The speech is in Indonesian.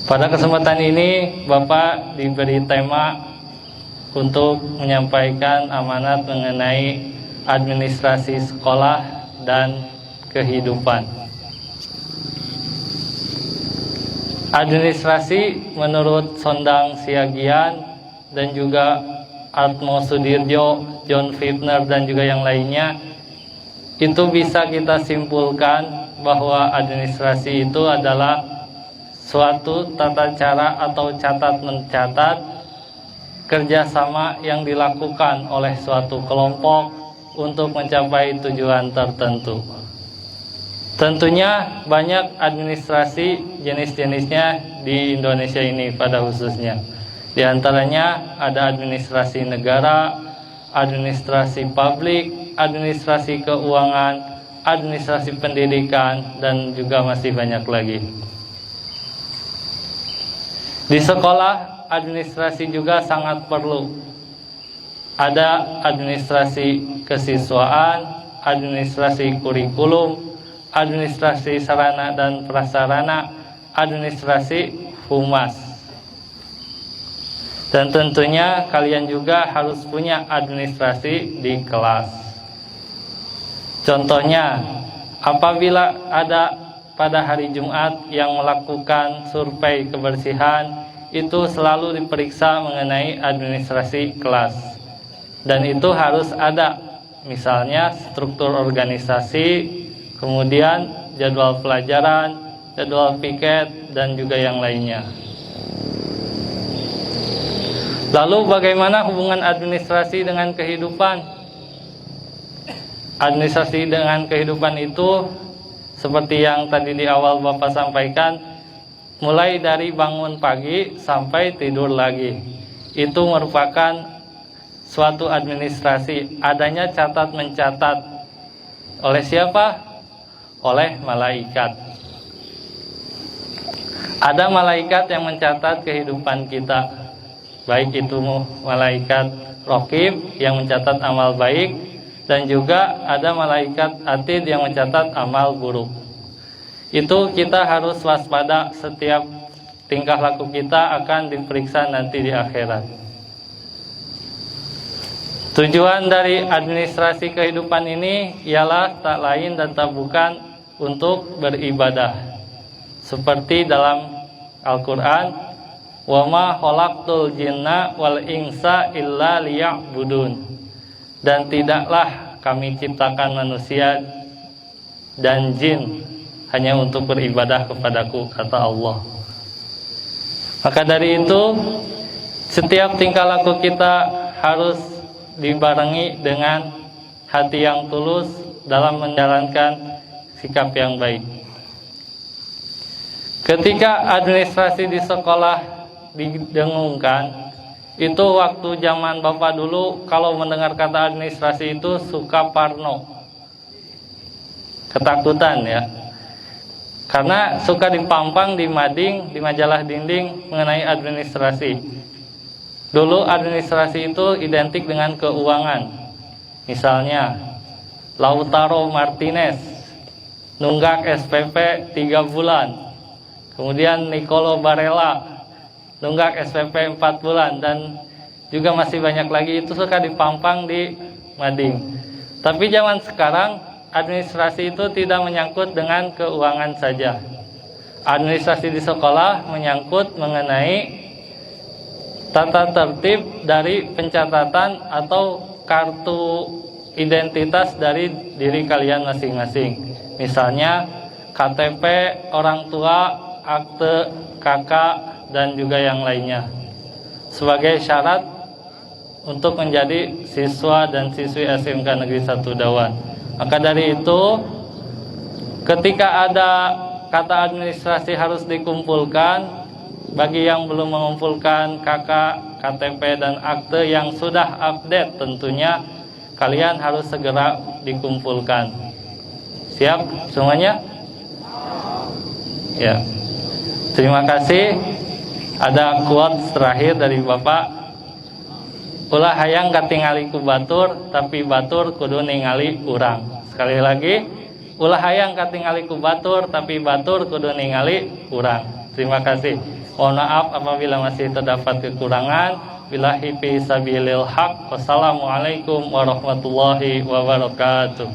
Pada kesempatan ini Bapak diberi tema untuk menyampaikan amanat mengenai administrasi sekolah dan kehidupan. Administrasi menurut Sondang Siagian dan juga Atmo Sudirjo, John Fitner dan juga yang lainnya, itu bisa kita simpulkan bahwa administrasi itu adalah suatu tata cara atau catat mencatat kerjasama yang dilakukan oleh suatu kelompok untuk mencapai tujuan tertentu. Tentunya banyak administrasi jenis-jenisnya di Indonesia ini pada khususnya. Di antaranya ada administrasi negara, administrasi publik, administrasi keuangan, administrasi pendidikan, dan juga masih banyak lagi. Di sekolah, administrasi juga sangat perlu. Ada administrasi kesiswaan, administrasi kurikulum, administrasi sarana dan prasarana, administrasi humas. Dan tentunya kalian juga harus punya administrasi di kelas. Contohnya, apabila ada pada hari Jumat yang melakukan survei kebersihan, itu selalu diperiksa mengenai administrasi kelas. Dan itu harus ada, misalnya struktur organisasi, kemudian jadwal pelajaran, jadwal piket, dan juga yang lainnya. Lalu bagaimana hubungan administrasi dengan kehidupan? Administrasi dengan kehidupan itu seperti yang tadi di awal Bapak sampaikan, mulai dari bangun pagi sampai tidur lagi. Itu merupakan suatu administrasi. Adanya catat mencatat. Oleh siapa? Oleh malaikat. Ada malaikat yang mencatat kehidupan kita. Baik itu malaikat Raqib yang mencatat amal baik, dan juga ada malaikat Atid yang mencatat amal buruk. Itu kita harus waspada, setiap tingkah laku kita akan diperiksa nanti di akhirat. Tujuan dari administrasi kehidupan ini ialah tak lain dan tak bukan untuk beribadah. Seperti dalam Al-Quran, wa ma khalaqtul jinna wal insa illa liya'budun. Dan tidaklah kami ciptakan manusia dan jin hanya untuk beribadah kepadaku, kata Allah. Maka dari itu, setiap tingkah laku kita harus dibarengi dengan hati yang tulus dalam menjalankan sikap yang baik. Ketika administrasi di sekolah didengungkan, itu waktu zaman Bapak dulu, kalau mendengar kata administrasi itu suka parno, ketakutan ya, karena suka dipampang di mading, di majalah dinding mengenai administrasi. Dulu administrasi itu identik dengan keuangan. Misalnya Lautaro Martinez nunggak SPP 3 bulan, kemudian Nicolo Barella nunggak SPP 4 bulan, dan juga masih banyak lagi. Itu suka dipampang di mading. Tapi zaman sekarang administrasi itu tidak menyangkut dengan keuangan saja. Administrasi di sekolah menyangkut mengenai tata tertib dari pencatatan atau kartu identitas dari diri kalian masing-masing. Misalnya KTP orang tua, akte kakak, dan juga yang lainnya, sebagai syarat untuk menjadi siswa dan siswi SMK Negeri 1 Dawan. Maka dari itu, ketika ada kata administrasi harus dikumpulkan, bagi yang belum mengumpulkan KK, KTP, dan akte yang sudah update, tentunya kalian harus segera dikumpulkan. Siap semuanya? Ya. Terima kasih. Ada quotes terakhir dari Bapak, ulah hayang katingali ku batur, tapi batur kudu ningali urang. Sekali lagi, ulah hayang katingali ku batur, tapi batur kudu ningali urang. Terima kasih. Mohon maaf apabila masih terdapat kekurangan. Billahi fi sabilil haq. Wassalamualaikum warahmatullahi wabarakatuh.